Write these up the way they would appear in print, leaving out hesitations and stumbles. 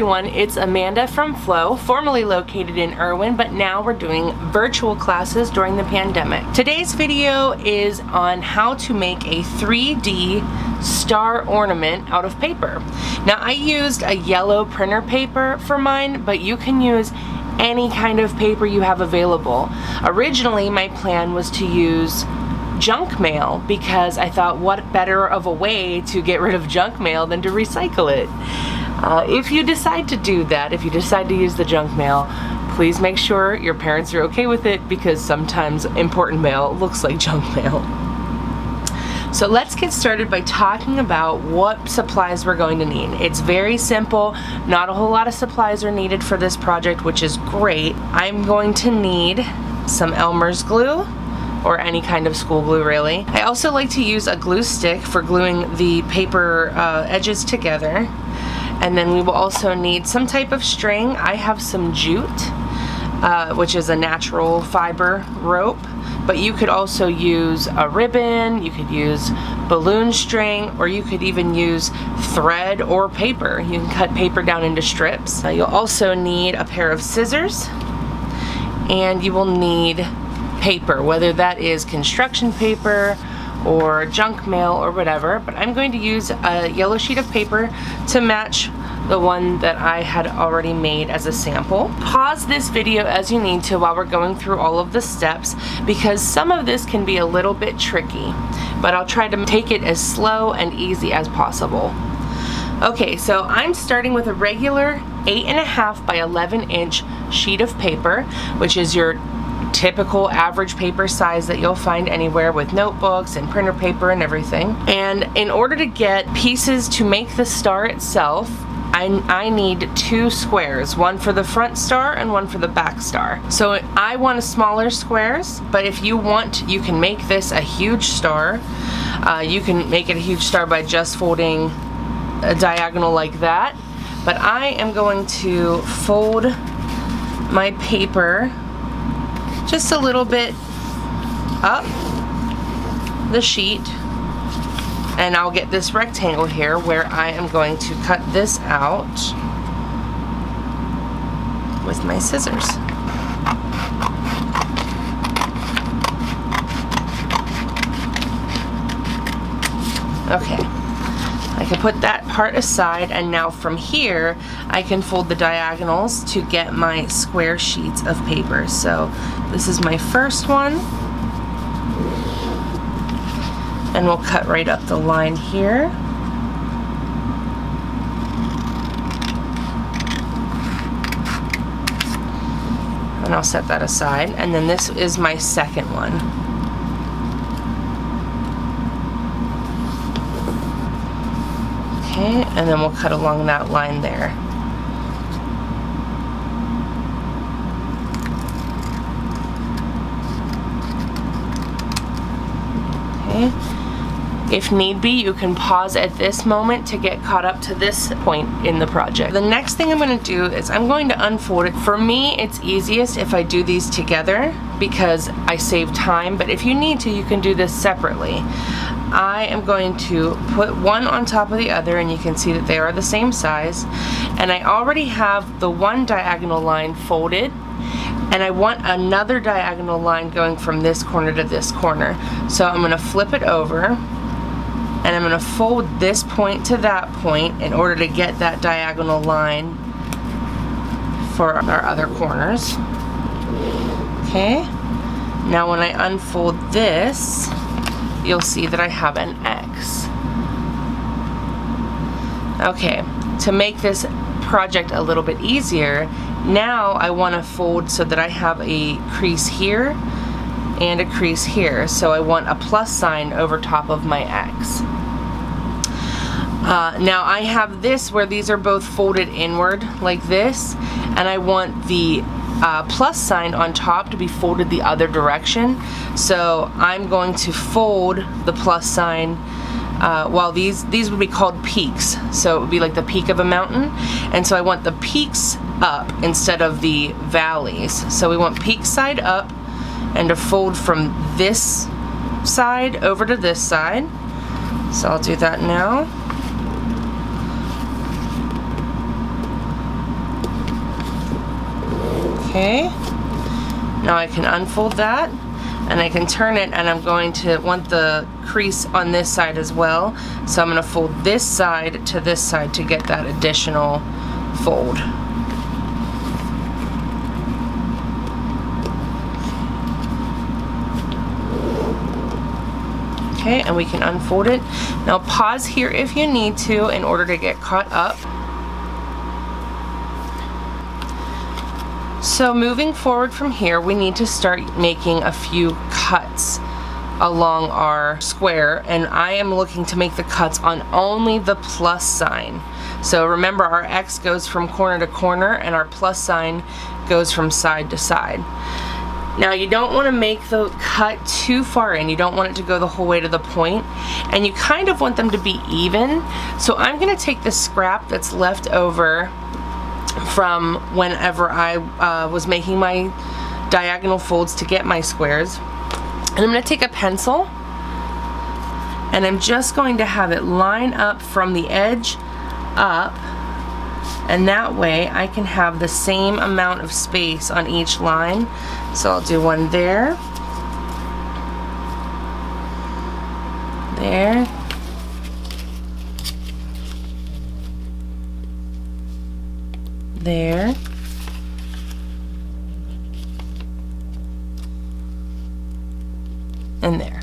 everyone, it's Amanda from Flow, formerly located in Irwin, but now we're doing virtual classes during the pandemic. Today's video is on how to make a 3D star ornament out of paper. Now I used a yellow printer paper for mine, but you can use any kind of paper you have available. Originally my plan was to use junk mail because I thought, what better of a way to get rid of junk mail than to recycle it. If you decide to do that, if you decide to use the junk mail, please make sure your parents are okay with it, because sometimes important mail looks like junk mail. So let's get started by talking about what supplies we're going to need. It's very simple. Not a whole lot of supplies are needed for this project, which is great. I'm going to need some Elmer's glue, or any kind of school glue really. I also like to use a glue stick for gluing the paper edges together. And then we will also need some type of string. I have some jute, which is a natural fiber rope, but you could also use a ribbon, you could use balloon string, or you could even use thread or paper. You can cut paper down into strips. You'll also need a pair of scissors, and you will need paper, whether that is construction paper or junk mail or whatever, but I'm going to use a yellow sheet of paper to match the one that I had already made as a sample. Pause this video as you need to while we're going through all of the steps, because some of this can be a little bit tricky, but I'll try to take it as slow and easy as possible. Okay, so I'm starting with a regular 8.5 by 11 inch sheet of paper, which is your typical average paper size that you'll find anywhere with notebooks and printer paper and everything. And in order to get pieces to make the star itself, I need two squares, one for the front star and one for the back star. So I want smaller squares, but if you want, you can make this a huge star. You can make it a huge star by just folding a diagonal like that. But I am going to fold my paper just a little bit up the sheet, and I'll get this rectangle here where I am going to cut this out with my scissors. Okay, I can put that part aside, and now from here I can fold the diagonals to get my square sheets of paper. So this is my first one, and we'll cut right up the line here. And I'll set that aside, and then this is my second one. Okay, and then we'll cut along that line there. Okay. If need be, you can pause at this moment to get caught up to this point in the project. The next thing I'm going to do is I'm going to unfold it. For me, it's easiest if I do these together because I save time, but if you need to, you can do this separately. I am going to put one on top of the other, and you can see that they are the same size, and I already have the one diagonal line folded, and I want another diagonal line going from this corner to this corner. So I'm going to flip it over, and I'm going to fold this point to that point in order to get that diagonal line for our other corners. Okay, now when I unfold this, you'll see that I have an X. Okay, to make this project a little bit easier, now I want to fold so that I have a crease here and a crease here. So I want a plus sign over top of my X. Now I have this where these are both folded inward like this, and I want the plus sign on top to be folded the other direction. So I'm going to fold the plus sign, while these would be called peaks, so it would be like the peak of a mountain, and so I want the peaks up instead of the valleys. So we want peak side up, and to fold from this side over to this side. So I'll do that now. Okay, now I can unfold that and I can turn it, and I'm going to want the crease on this side as well. So I'm going to fold this side to this side to get that additional fold. Okay, and we can unfold it. Now pause here if you need to in order to get caught up. So moving forward from here, we need to start making a few cuts along our square, and I am looking to make the cuts on only the plus sign. So remember, our X goes from corner to corner and our plus sign goes from side to side. Now you don't want to make the cut too far in. You don't want it to go the whole way to the point, and you kind of want them to be even. So I'm going to take the scrap that's left over from whenever I was making my diagonal folds to get my squares, and I'm going to take a pencil and I'm just going to have it line up from the edge up, and that way I can have the same amount of space on each line. So I'll do one there, there, there, and there.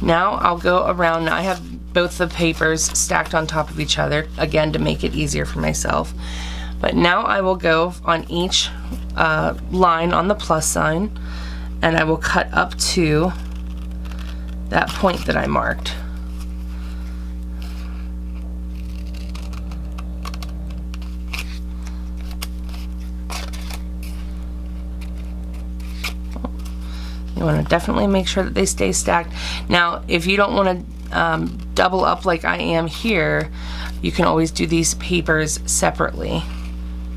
Now I'll go around. Now I have both the papers stacked on top of each other, again to make it easier for myself. But now I will go on each line on the plus sign, and I will cut up to that point that I marked. You want to definitely make sure that they stay stacked. Now, if you don't want to double up like I am here, you can always do these papers separately.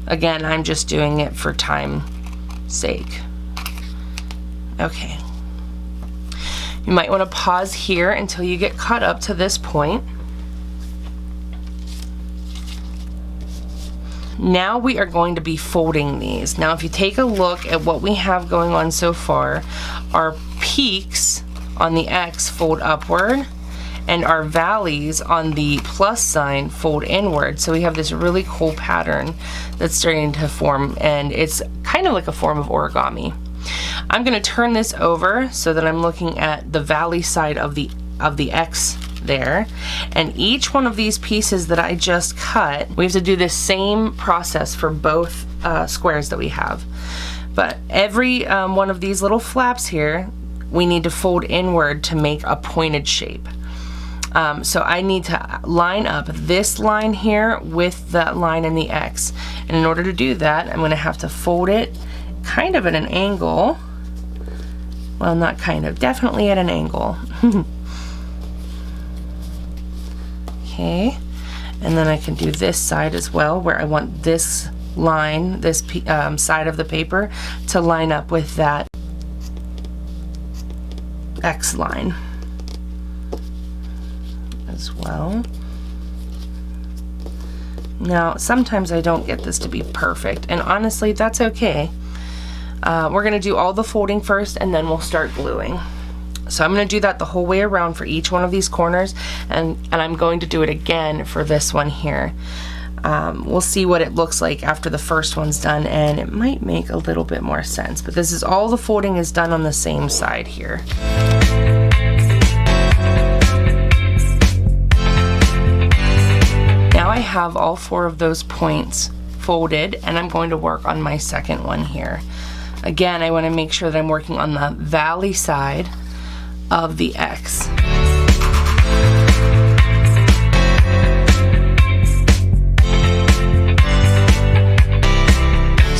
Again, I'm just doing it for time's sake. Okay. You might want to pause here until you get caught up to this point. Now we are going to be folding these. Now if you take a look at what we have going on so far, our peaks on the X fold upward, and our valleys on the plus sign fold inward. So we have this really cool pattern that's starting to form, and it's kind of like a form of origami. I'm going to turn this over so that I'm looking at the valley side of the X there, and each one of these pieces that I just cut, we have to do the same process for both squares that we have. But every one of these little flaps here, we need to fold inward to make a pointed shape. So I need to line up this line here with that line in the X, and in order to do that, I'm going to have to fold it kind of at an angle. Well, not kind of, definitely at an angle. Okay, and then I can do this side as well, where I want this line, this side of the paper to line up with that X line as well. Now, sometimes I don't get this to be perfect, and honestly, that's okay. We're going to do all the folding first, and then we'll start gluing. So I'm going to do that the whole way around for each one of these corners, and I'm going to do it again for this one here. We'll see what it looks like after the first one's done, and it might make a little bit more sense, but this is all the folding is done on the same side here. Now I have all 4 of those points folded, and I'm going to work on my second one here. Again, I want to make sure that I'm working on the valley side of the X.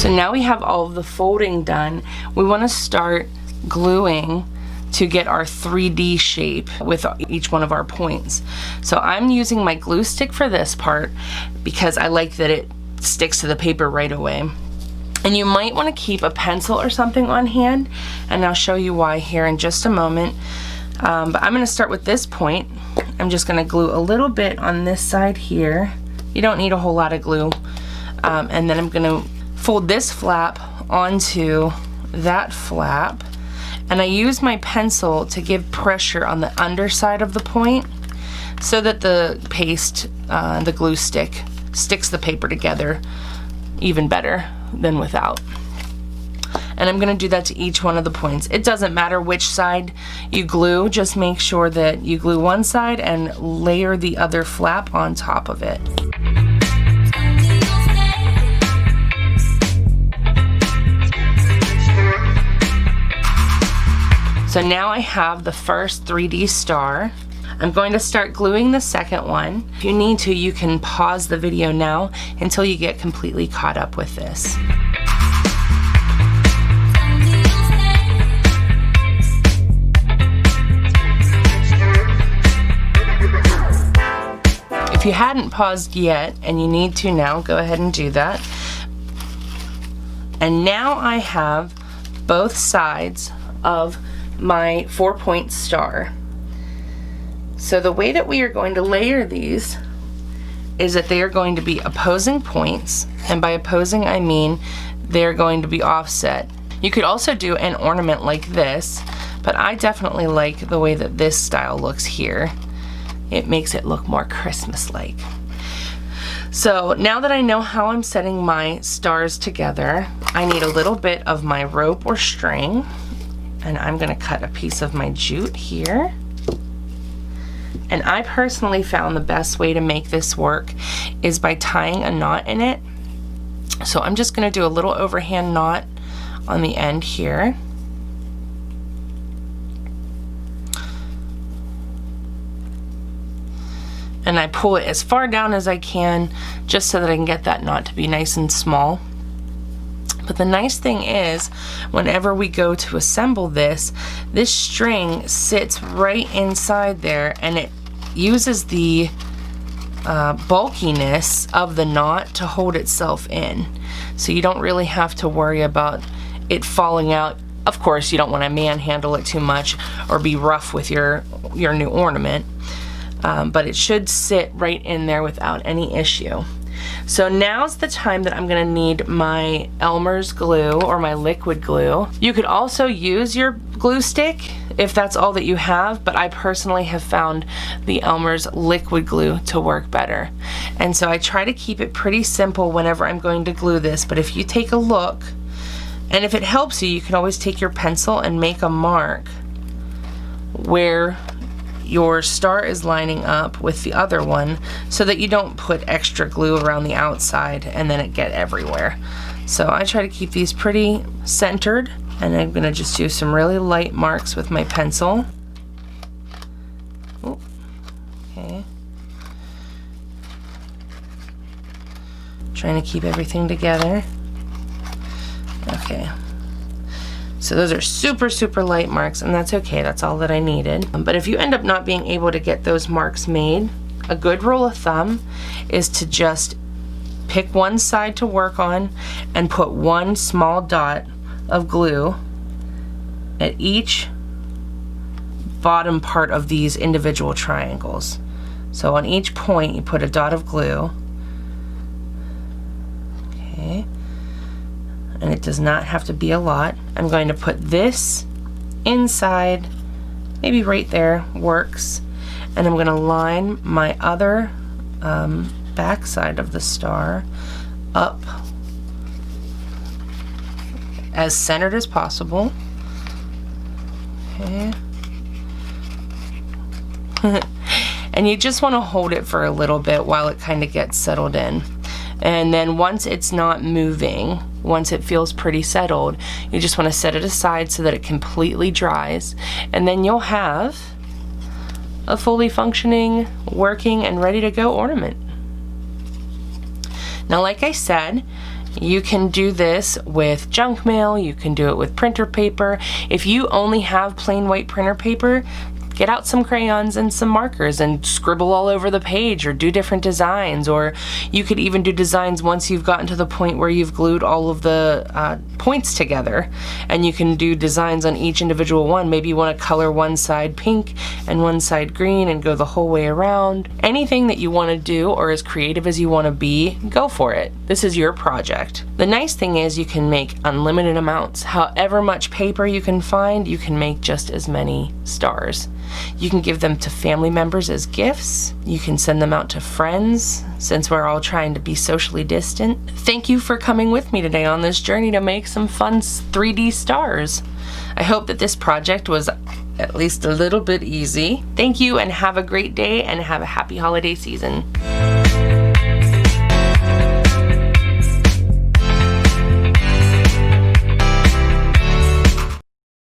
So now we have all of the folding done. We want to start gluing to get our 3D shape with each one of our points. So I'm using my glue stick for this part because I like that it sticks to the paper right away. And you might want to keep a pencil or something on hand, and I'll show you why here in just a moment. But I'm going to start with this point. I'm just going to glue a little bit on this side here. You don't need a whole lot of glue. And then I'm gonna fold this flap onto that flap, and I use my pencil to give pressure on the underside of the point so that the paste, the glue stick, sticks the paper together even better than without. And I'm gonna do that to each one of the points. It doesn't matter which side you glue, just make sure that you glue one side and layer the other flap on top of it. So now I have the first 3D star. I'm going to start gluing the second one. If you need to, you can pause the video now until you get completely caught up with this. If you hadn't paused yet and you need to now, go ahead and do that. And now I have both sides of my 4-point star. So the way that we are going to layer these is that they are going to be opposing points, and by opposing I mean they're going to be offset. You could also do an ornament like this, but I definitely like the way that this style looks here. It makes it look more Christmas-like. So now that I know how I'm setting my stars together, I need a little bit of my rope or string, and I'm gonna cut a piece of my jute here. And I personally found the best way to make this work is by tying a knot in it. So I'm just gonna do a little overhand knot on the end here. And I pull it as far down as I can just so that I can get that knot to be nice and small. But the nice thing is, whenever we go to assemble this, this string sits right inside there and it uses the bulkiness of the knot to hold itself in. So you don't really have to worry about it falling out. Of course, you don't want to manhandle it too much or be rough with your new ornament. But it should sit right in there without any issue. So now's the time that I'm gonna need my Elmer's glue or my liquid glue. You could also use your glue stick if that's all that you have, but I personally have found the Elmer's liquid glue to work better. And so I try to keep it pretty simple whenever I'm going to glue this, but if you take a look, and if it helps you, you can always take your pencil and make a mark where your star is lining up with the other one so that you don't put extra glue around the outside and then it get everywhere. So I try to keep these pretty centered, and I'm gonna just do some really light marks with my pencil. Ooh, okay. Trying to keep everything together. Okay. So those are super, super light marks, and that's okay, that's all that I needed. But if you end up not being able to get those marks made, a good rule of thumb is to just pick one side to work on and put one small dot of glue at each bottom part of these individual triangles. So on each point you put a dot of glue. Okay. And it does not have to be a lot. I'm going to put this inside, maybe right there works, and I'm going to line my other back side of the star up as centered as possible. Okay. And you just want to hold it for a little bit while it kind of gets settled in. And then once it's not moving, once it feels pretty settled, you just want to set it aside so that it completely dries, and then you'll have a fully functioning, working, and ready to go ornament. Now, like I said, you can do this with junk mail, you can do it with printer paper. If you only have plain white printer paper, Get out some crayons and some markers and scribble all over the page, or do different designs, or you could even do designs once you've gotten to the point where you've glued all of the points together, and you can do designs on each individual one. Maybe you want to color one side pink and one side green and go the whole way around. Anything that you want to do, or as creative as you want to be, go for it. This is your project. The nice thing is you can make unlimited amounts. However much paper you can find, you can make just as many stars. You can give them to family members as gifts. You can send them out to friends, since we're all trying to be socially distant. Thank you for coming with me today on this journey to make some fun 3D stars. I hope that this project was at least a little bit easy. Thank you, and have a great day, and have a happy holiday season.